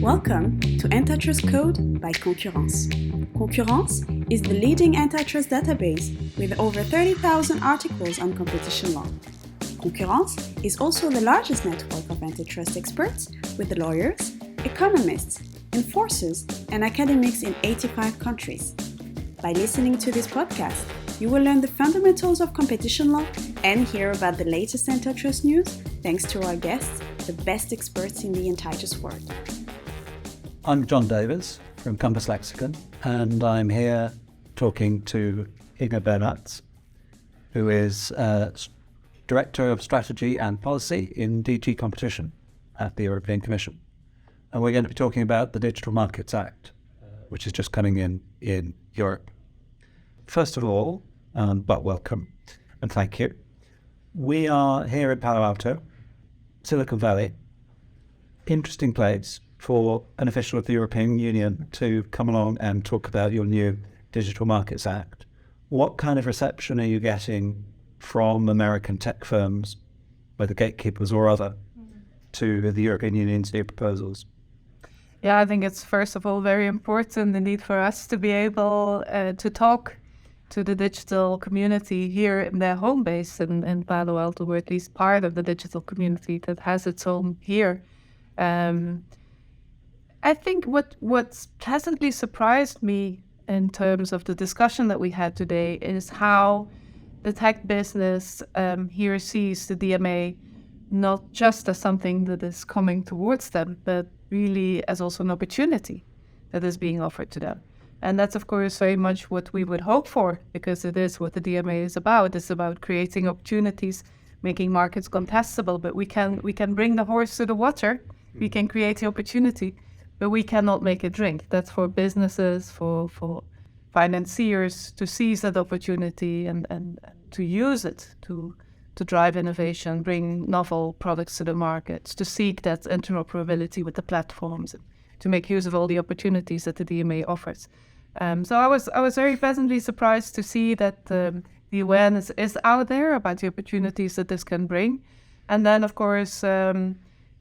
Welcome to Antitrust Code by Concurrence. Concurrence is the leading antitrust database with over 30,000 articles on competition law. Concurrence is also the largest network of antitrust experts with lawyers, economists, enforcers, and academics in 85 countries. By listening to this podcast, you will learn the fundamentals of competition law and hear about the latest antitrust news thanks to our guests, the best experts in the antitrust world. I'm John Davies from Compass Lexecon, and I'm here talking to Inge Bernaerts, who is Director of Strategy and Policy in DG Competition at the European Commission. And we're going to be talking about the Digital Markets Act, which is just coming in Europe. First of all, but welcome and thank you. We are here in Palo Alto, Silicon Valley, interesting place for an official of the European Union to come along and talk about your new Digital Markets Act. What kind of reception are you getting from American tech firms, whether gatekeepers or other, to the European Union's new proposals? Yeah, I think it's first of all very important indeed for us to be able to talk to the digital community here in their home base in Palo Alto, or at least part of the digital community that has its home here. I think what pleasantly surprised me in terms of the discussion that we had today is how the tech business here sees the DMA not just as something that is coming towards them, but really as also an opportunity that is being offered to them. And that's, of course, very much what we would hope for, because it is what the DMA is about. It's about creating opportunities, making markets contestable, but we can bring the horse to the water, we can create the opportunity, but we cannot make it drink. That's for businesses, for financiers to seize that opportunity and to use it to drive innovation, bring novel products to the market, to seek that interoperability with the platforms, to make use of all the opportunities that the DMA offers. So I was very pleasantly surprised to see that the awareness is out there about the opportunities that this can bring. And then, of course,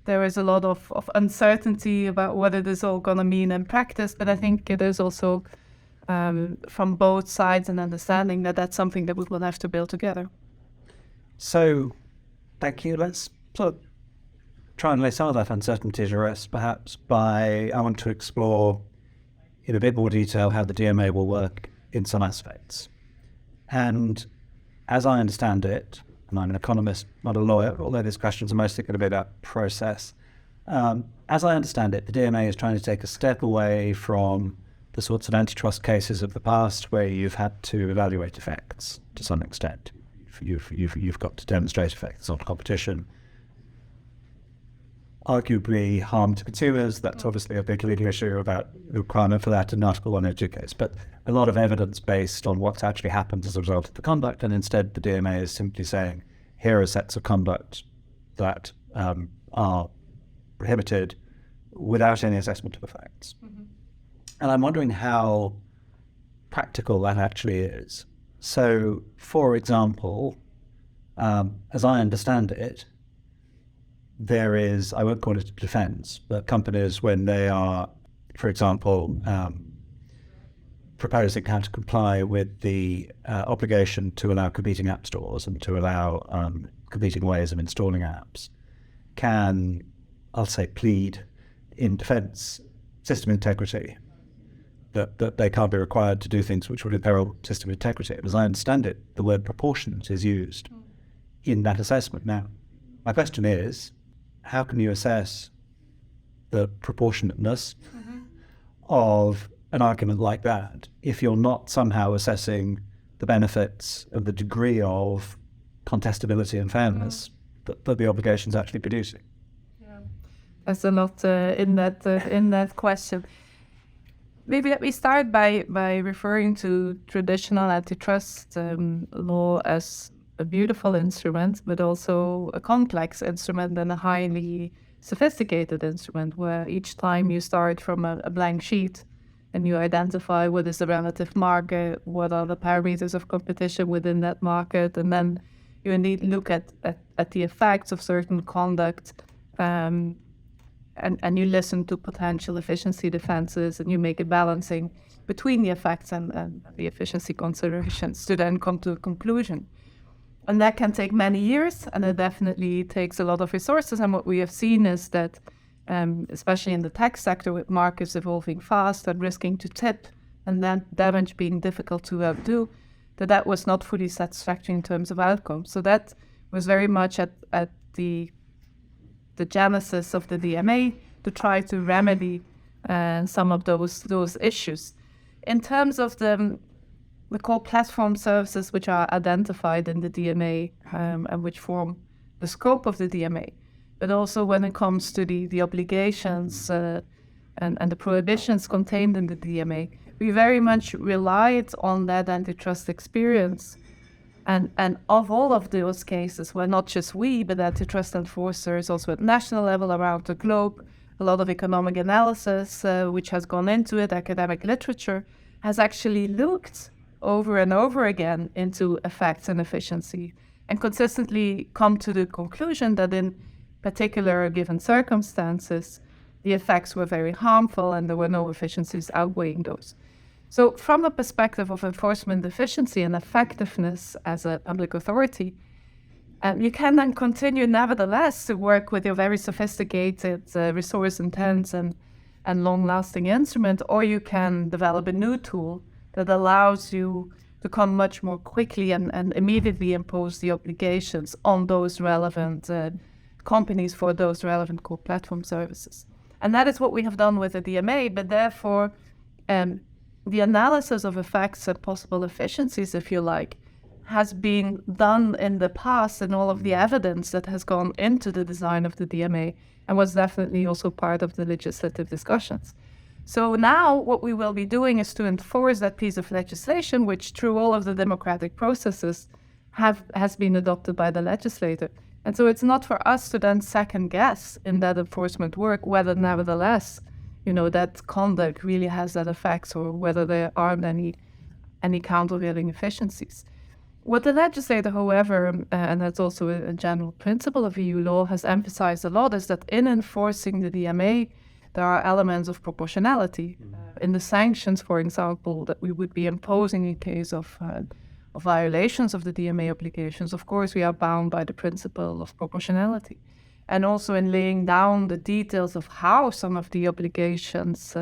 there is a lot of uncertainty about what it is all going to mean in practice, but I think it is also from both sides an understanding that that's something that we will have to build together. So, thank you. Let's try and lay some of that uncertainty to rest, perhaps I want to explore in a bit more detail how the DMA will work in some aspects. And as I understand it, and I'm an economist, not a lawyer, although these questions are mostly going to be about process. As I understand it, the DMA is trying to take a step away from the sorts of antitrust cases of the past where you've had to evaluate effects to some extent. You've got to demonstrate effects on competition. Arguably harm to consumers, that's obviously a big leading issue about the requirement for that in Article 102 case, but a lot of evidence based on what's actually happened as a result of the conduct, and instead the DMA is simply saying, here are sets of conduct that are prohibited without any assessment of effects. Mm-hmm. And I'm wondering how practical that actually is. So, for example, as I understand it, there is, I won't call it a defense, but companies, when they are, for example, proposing how to comply with the obligation to allow competing app stores and to allow competing ways of installing apps, can, I'll say, plead in defense system integrity, that they can't be required to do things which would imperil system integrity. And as I understand it, the word proportionate is used in that assessment. Now, my question is, how can you assess the proportionateness of an argument like that if you're not somehow assessing the benefits of the degree of contestability and fairness that the obligation's actually producing? Yeah, there's a lot in that question. Maybe let me start by referring to traditional antitrust law as a beautiful instrument, but also a complex instrument and a highly sophisticated instrument, where each time you start from a blank sheet and you identify what is the relative market, what are the parameters of competition within that market, and then you indeed look at the effects of certain conduct and you listen to potential efficiency defenses, and you make a balancing between the effects and the efficiency considerations to then come to a conclusion. And that can take many years, and it definitely takes a lot of resources. And what we have seen is that, especially in the tech sector, with markets evolving fast and risking to tip, and then damage being difficult to outdo, that was not fully satisfactory in terms of outcome. So that was very much at the genesis of the DMA, to try to remedy some of those issues. In terms of the core platform services which are identified in the DMA and which form the scope of the DMA, but also when it comes to the obligations and the prohibitions contained in the DMA, we very much relied on that antitrust experience. And of all of those cases, well, not just we, but antitrust enforcers also at national level around the globe, a lot of economic analysis which has gone into it, academic literature, has actually looked over and over again into effects and efficiency, and consistently come to the conclusion that in particular given circumstances, the effects were very harmful and there were no efficiencies outweighing those. So from a perspective of enforcement efficiency and effectiveness as a public authority, you can then continue nevertheless to work with your very sophisticated, resource-intense and long-lasting instrument, or you can develop a new tool that allows you to come much more quickly and immediately impose the obligations on those relevant companies for those relevant core platform services. And that is what we have done with the DMA, but therefore the analysis of effects and possible efficiencies, if you like, has been done in the past, and all of the evidence that has gone into the design of the DMA and was definitely also part of the legislative discussions. So now what we will be doing is to enforce that piece of legislation, which through all of the democratic processes has been adopted by the legislator. And so it's not for us to then second guess in that enforcement work whether nevertheless, that conduct really has that effects, or whether there aren't any countervailing efficiencies. What the legislator, however, and that's also a general principle of EU law, has emphasized a lot, is that in enforcing the DMA, there are elements of proportionality. In the sanctions, for example, that we would be imposing in case of violations of the DMA obligations, of course, we are bound by the principle of proportionality. And also in laying down the details of how some of the obligations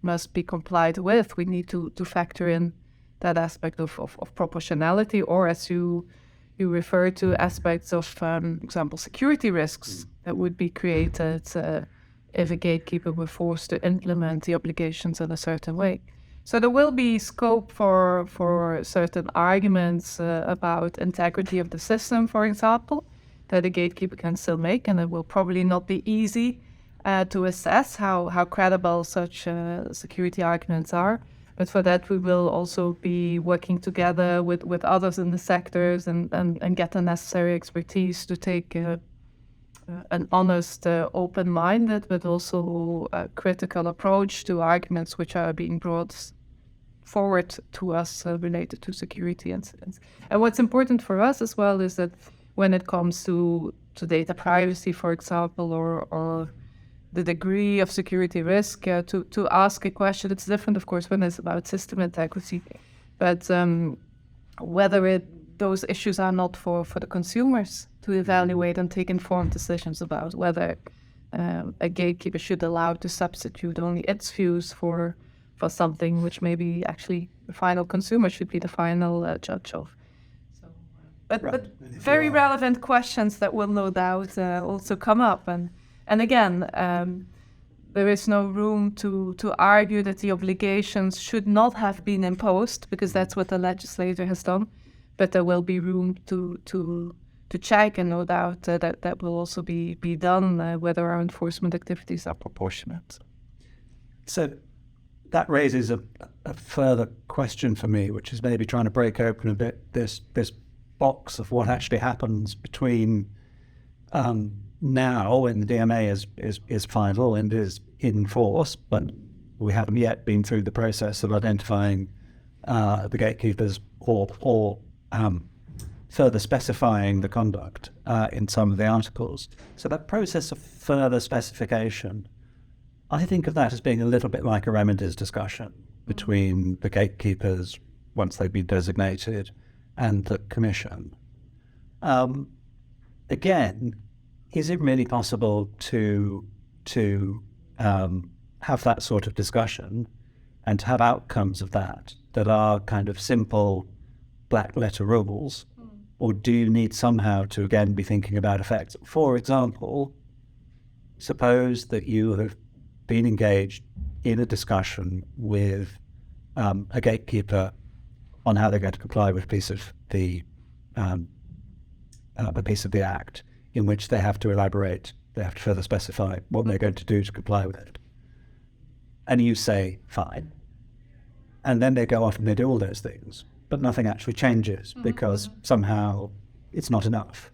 must be complied with, we need to factor in that aspect of proportionality, or as you refer to, aspects of, for example, security risks that would be created if a gatekeeper were forced to implement the obligations in a certain way. So there will be scope for certain arguments about integrity of the system, for example, that a gatekeeper can still make, and it will probably not be easy to assess how credible such security arguments are. But for that, we will also be working together with others in the sectors and get the necessary expertise to take an honest, open-minded, but also critical approach to arguments which are being brought forward to us related to security incidents. And what's important for us as well is that when it comes to data privacy, for example, or the degree of security risk, to ask a question. It's different, of course, when it's about system integrity, but whether those issues are not for the consumers to evaluate and take informed decisions about, whether a gatekeeper should allow to substitute only its views for something which maybe actually the final consumer should be the final judge of. But very relevant questions that will no doubt also come up. And again, there is no room to argue that the obligations should not have been imposed, because that's what the legislator has done. But there will be room to check, and no doubt that will also be done, whether our enforcement activities are proportionate. So that raises a further question for me, which is maybe trying to break open a bit this box of what actually happens between now when the DMA is final and is in force, but we haven't yet been through the process of identifying the gatekeepers or further specifying the conduct in some of the articles. So that process of further specification, I think of that as being a little bit like a remedies discussion between the gatekeepers, once they've been designated, and the Commission. Again, is it really possible to have that sort of discussion and to have outcomes of that are kind of simple black letter rules? Or do you need somehow to again be thinking about effects? For example, suppose that you have been engaged in a discussion with a gatekeeper on how they're going to comply with a piece of the act, in which they have to elaborate, they have to further specify what they're going to do to comply with it. And you say, fine. And then they go off and they do all those things, but nothing actually changes because somehow it's not enough.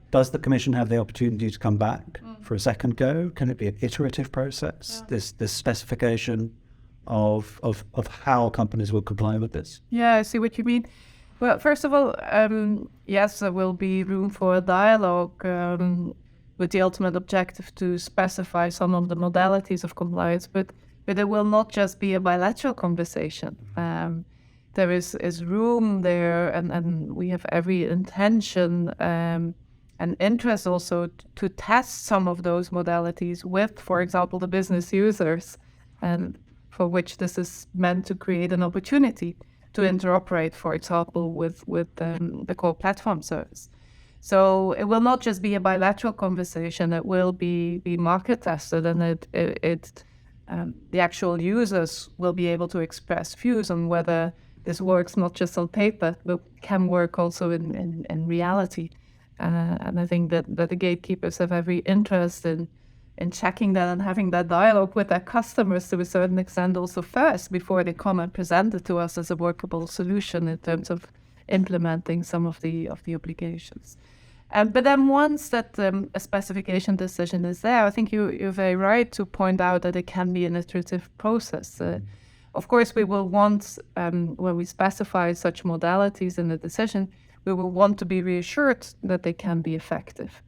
Does the Commission have the opportunity to come back for a second go? Can it be an iterative process, this specification of how companies will comply with this? Yeah, I see what you mean. Well, first of all, yes, there will be room for a dialogue with the ultimate objective to specify some of the modalities of compliance, but it will not just be a bilateral conversation. There is room there, and we have every intention and interest also to test some of those modalities with, for example, the business users, and for which this is meant to create an opportunity to interoperate, for example, with the core platform service. So it will not just be a bilateral conversation, it will be market tested, and the actual users will be able to express views on whether this works not just on paper, but can work also in reality. And I think that the gatekeepers have every interest in checking that and having that dialogue with their customers to a certain extent also first, before they come and present it to us as a workable solution in terms of implementing some of the obligations. But then once that a specification decision is there, I think you're very right to point out that it can be an iterative process. Of course, we will want, when we specify such modalities in the decision, we will want to be reassured that they can be effective.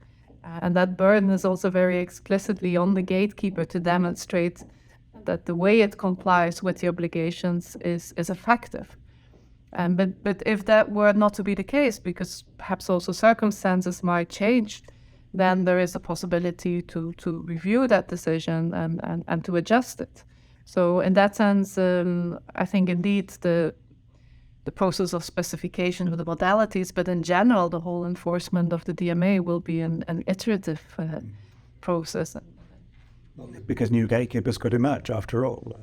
And that burden is also very explicitly on the gatekeeper to demonstrate that the way it complies with the obligations is effective. But if that were not to be the case, because perhaps also circumstances might change, then there is a possibility to review that decision and to adjust it. So in that sense, I think indeed the process of specification of the modalities, but in general, the whole enforcement of the DMA will be an iterative process. Because new gatekeepers could emerge after all.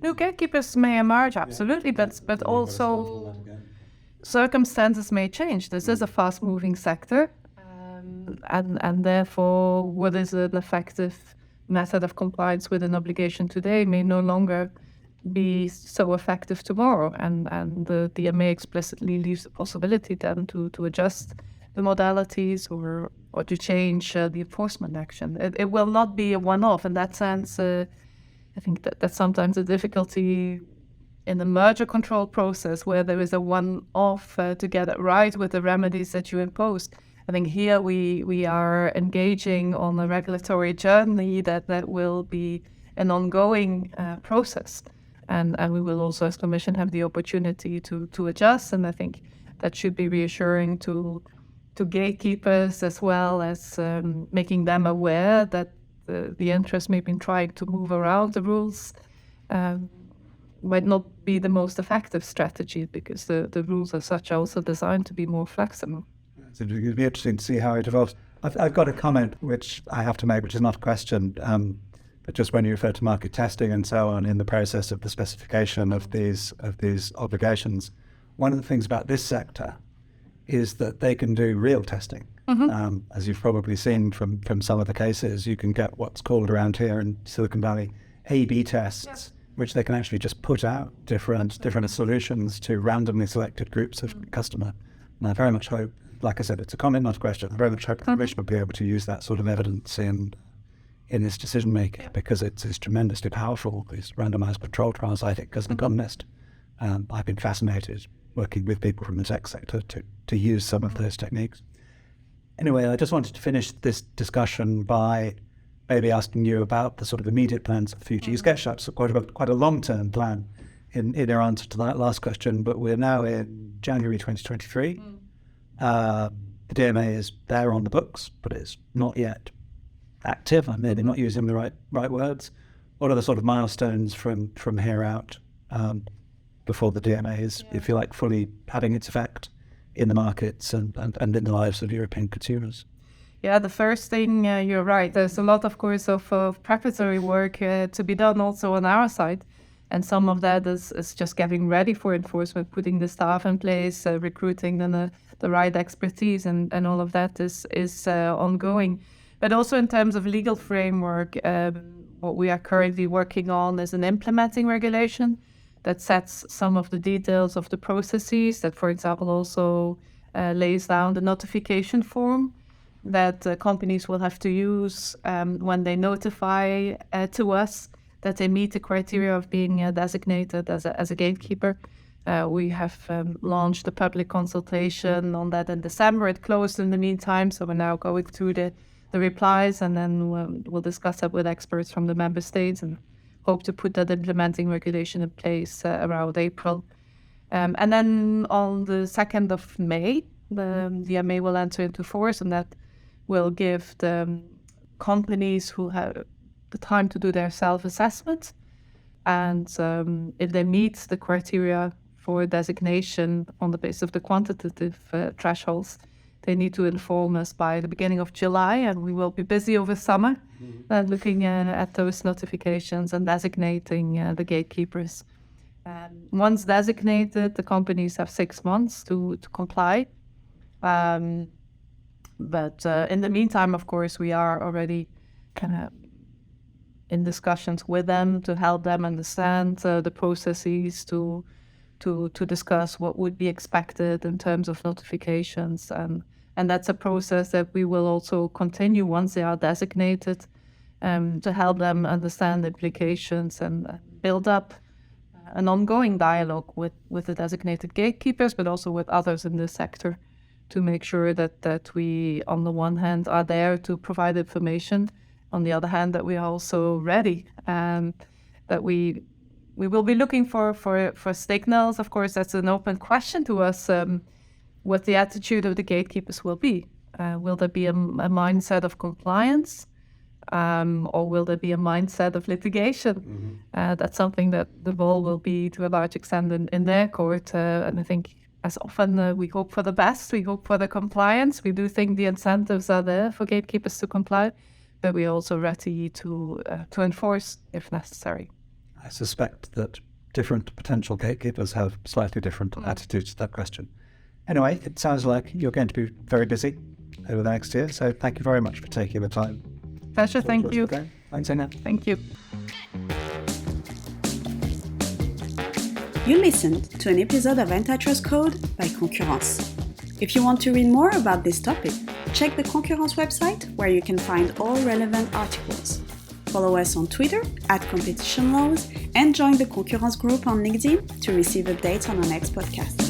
New gatekeepers may emerge, absolutely, but also circumstances may change. This is a fast-moving sector, and therefore what is an effective method of compliance with an obligation today may no longer be so effective tomorrow, and the DMA explicitly leaves the possibility then to adjust the modalities or to change the enforcement action. It will not be a one-off. In that sense, I think that's sometimes a difficulty in the merger control process, where there is a one-off to get it right with the remedies that you impose. I think here we are engaging on a regulatory journey that will be an ongoing process. And we will also, as Commission, have the opportunity to adjust. And I think that should be reassuring to gatekeepers, as well as making them aware that the interest maybe in trying to move around the rules might not be the most effective strategy, because the rules as such are also designed to be more flexible. So it'll be interesting to see how it evolves. I've got a comment which I have to make, which is not a question, but just when you refer to market testing and so on in the process of the specification of these obligations, one of the things about this sector is that they can do real testing. Mm-hmm. As you've probably seen from some of the cases, you can get what's called around here in Silicon Valley A/B tests, which they can actually just put out different solutions to randomly selected groups of customer. And I very much hope, like I said, it's a comment, not a question. I very much hope the Commission will be able to use that sort of evidence in its decision making, because it's tremendously powerful. These randomized control trials, I think, as an economist, I've been fascinated working with people from the tech sector to use some of those techniques. Anyway, I just wanted to finish this discussion by maybe asking you about the sort of immediate plans for the future. You sketched out quite a long-term plan in your answer to that last question, but we're now in January 2023. The DMA is there on the books, but it's not yet active. I'm maybe not using the right words. What are the sort of milestones from here out before the DMA is, if you like, fully having its effect in the markets and in the lives of European consumers? Yeah, the first thing, you're right. There's a lot, of course, of preparatory work to be done also on our side. And some of that is just getting ready for enforcement, putting the staff in place, recruiting the right expertise, and all of that is ongoing. But also in terms of legal framework, what we are currently working on is an implementing regulation that sets some of the details of the processes, that, for example, also lays down the notification form that companies will have to use when they notify to us that they meet the criteria of being designated as a gatekeeper. We have launched a public consultation on that in December. It closed in the meantime, so we're now going through the replies, and then we'll discuss that with experts from the member states and hope to put that implementing regulation in place around April. And then on the 2nd of May, the DMA will enter into force, and that will give the companies who have the time to do their self-assessment. And if they meet the criteria for designation on the basis of the quantitative thresholds, they need to inform us by the beginning of July, and we will be busy over summer looking at those notifications and designating the gatekeepers. Once designated, the companies have 6 months to comply. But in the meantime, of course, we are already kind of in discussions with them to help them understand the processes, to discuss what would be expected in terms of notifications. And that's a process that we will also continue once they are designated, to help them understand the implications and build up an ongoing dialogue with the designated gatekeepers, but also with others in the sector, to make sure that we, on the one hand, are there to provide information, on the other hand, that we are also ready, that we will be looking for signals. Of course, that's an open question to us, what the attitude of the gatekeepers will be. Will there be a mindset of compliance, or will there be a mindset of litigation? That's something that the ball will be, to a large extent, in their court. And I think, as often, we hope for the best. We hope for the compliance. We do think the incentives are there for gatekeepers to comply, but we are also ready to enforce if necessary. I suspect that different potential gatekeepers have slightly different attitudes to that question. Anyway, it sounds like you're going to be very busy over the next year, so thank you very much for taking the time. Pleasure, thank you. Thanks, Inge. Thank you. You listened to an episode of Antitrust Code by Concurrence. If you want to read more about this topic, check the Concurrence website, where you can find all relevant articles. Follow us on Twitter @CompetitionLaws and join the Concurrence group on LinkedIn to receive updates on our next podcast.